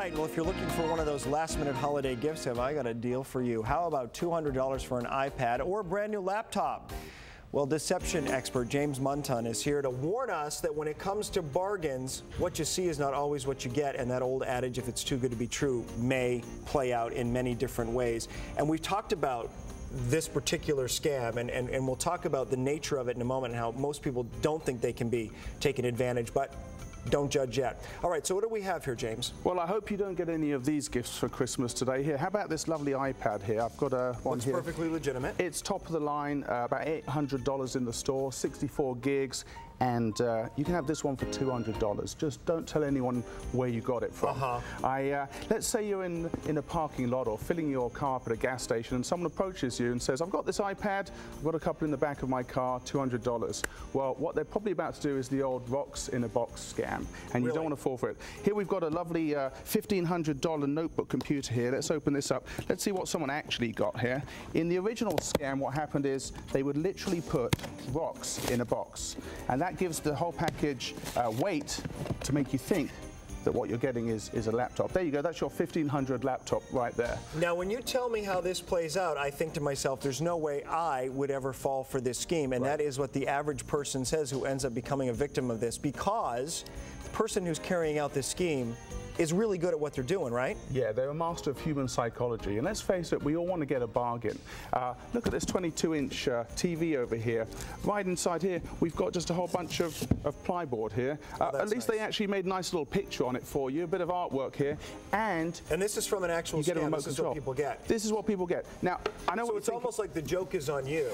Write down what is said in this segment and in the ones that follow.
right, well, if you're looking for one of those last-minute holiday gifts, have I got a deal for you. How about $200 for an iPad or a brand new laptop? Well, deception expert James Munton is here to warn us that when it comes to bargains, what you see is not always what you get, and that old adage, if it's too good to be true, may play out in many different ways. And we've talked about this particular scam, and we'll talk about the nature of it in a moment and how most people don't think they can be taken advantage, but don't judge yet. All right, so what do we have here, James? Well, I hope you don't get any of these gifts for Christmas today. Here, how about this lovely iPad here? I've got one here. Looks perfectly legitimate. It's top of the line, about $800 in the store, 64 gigs. And you can have this one for $200. Just don't tell anyone where you got it from. Let's say you're in a parking lot or filling your car up at a gas station, and someone approaches you and says, I've got this iPad, I've got a couple in the back of my car, $200. Well, what they're probably about to do is the old rocks in a box scam, and you don't want to fall for it. Here we've got a lovely $1,500 notebook computer here. Let's open this up. Let's see what someone actually got here. In the original scam, what happened is they would literally put rocks in a box, and that gives the whole package weight to make you think that what you're getting is a laptop. There you go, that's your $1,500 laptop right there. Now, when you tell me how this plays out, I think to myself, there's no way I would ever fall for this scheme, and that is what the average person says who ends up becoming a victim of this, because the person who's carrying out this scheme is really good at what they're doing, right? Yeah, they're a master of human psychology. And let's face it, we all want to get a bargain. Look at this 22-inch TV over here. Right inside here, we've got just a whole bunch of plyboard here. At least they actually made a nice little picture on it for you, a bit of artwork here. And this is from an actual scam. This is what people get. This is what people get. Now, I know so it's almost like the joke is on you.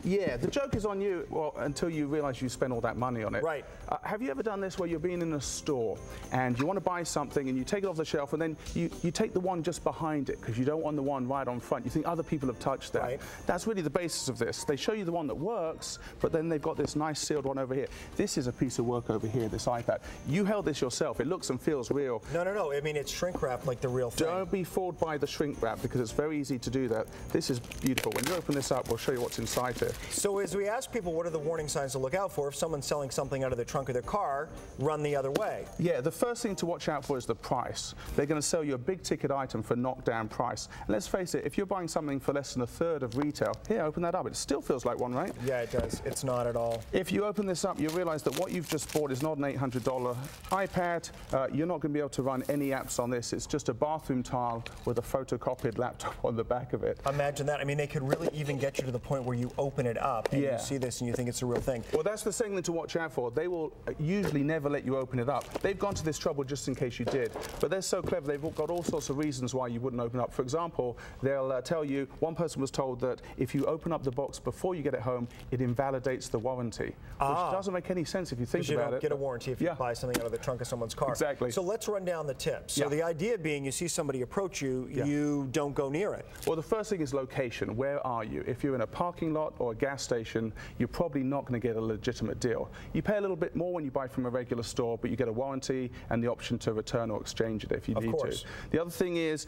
Yeah, the joke is on you, well, until you realize you spend all that money on it. Right. Have you ever done this where you're being in a store and you want to buy something and you take it off the shelf and then you take the one just behind it because you don't want the one right on front. You think other people have touched that. Right. That's really the basis of this. They show you the one that works, but then they've got this nice sealed one over here. This is a piece of work over here, this iPad. You held this yourself. It looks and feels real. No. I mean, it's shrink wrapped like the real thing. Don't be fooled by the shrink wrap because it's very easy to do that. This is beautiful. When you open this up, we'll show you what's inside here. So as we ask people what are the warning signs to look out for if someone's selling something out of the trunk of their car, run the other way. Yeah, the first thing to watch out for is the price. They're going to sell you a big ticket item for knockdown price. And let's face it, if you're buying something for less than a third of retail, here, open that up. It still feels like one, right? Yeah, it does. It's not at all. If you open this up, you realize that what you've just bought is not an $800 iPad. You're not going to be able to run any apps on this. It's just a bathroom tile with a photocopied laptop on the back of it. Imagine that. I mean, they could really even get you to the point where you open it up and you see this and you think it's a real thing. Well, that's the thing to watch out for. They will usually never let you open it up. They've gone to this trouble just in case you did. But they're so clever, they've got all sorts of reasons why you wouldn't open up. For example, they'll tell you, one person was told that if you open up the box before you get it home, it invalidates the warranty, which doesn't make any sense if you think about it. You don't get a warranty if you buy something out of the trunk of someone's car. Exactly. So let's run down the tips. So the idea being, you see somebody approach you, you don't go near it. Well, the first thing is location. Where are you? If you're in a parking lot or a gas station, you're probably not going to get a legitimate deal. You pay a little bit more when you buy from a regular store, but you get a warranty and the option to return or exchange it if you need to. The other thing is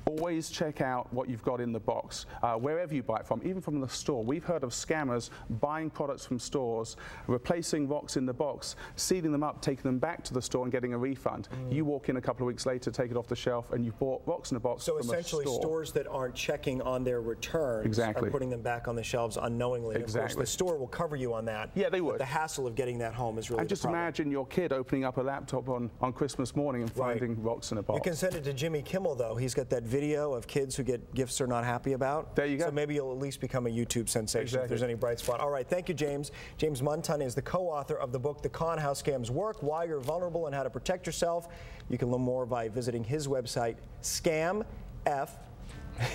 always check out what you've got in the box, wherever you buy it from, even from the store. We've heard of scammers buying products from stores, replacing rocks in the box, sealing them up, taking them back to the store and getting a refund. You walk in a couple of weeks later, take it off the shelf, and you bought rocks in a box from a store. So essentially stores that aren't checking on their returns are putting them back on the shelves unknowingly. Exactly. Of course, the store will cover you on that. Yeah, they would. But the hassle of getting that home is really the problem. And just imagine your kid opening up a laptop on Christmas morning and finding rocks in a box. You can send it to Jimmy Kimmel, though. He's got that video of kids who get gifts they're not happy about. There you go. So maybe you'll at least become a YouTube sensation if there's any bright spot. All right, thank you, James. James Munton is the co-author of the book, The Con: How Scams Work, Why You're Vulnerable and How to Protect Yourself. You can learn more by visiting his website, ScamF.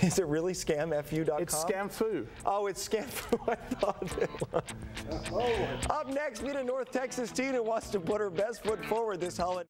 Is it really scamfu.com? It's ScamFu. Oh, it's ScamFu. I thought it was. Up next, meet a North Texas teen who wants to put her best foot forward this holiday.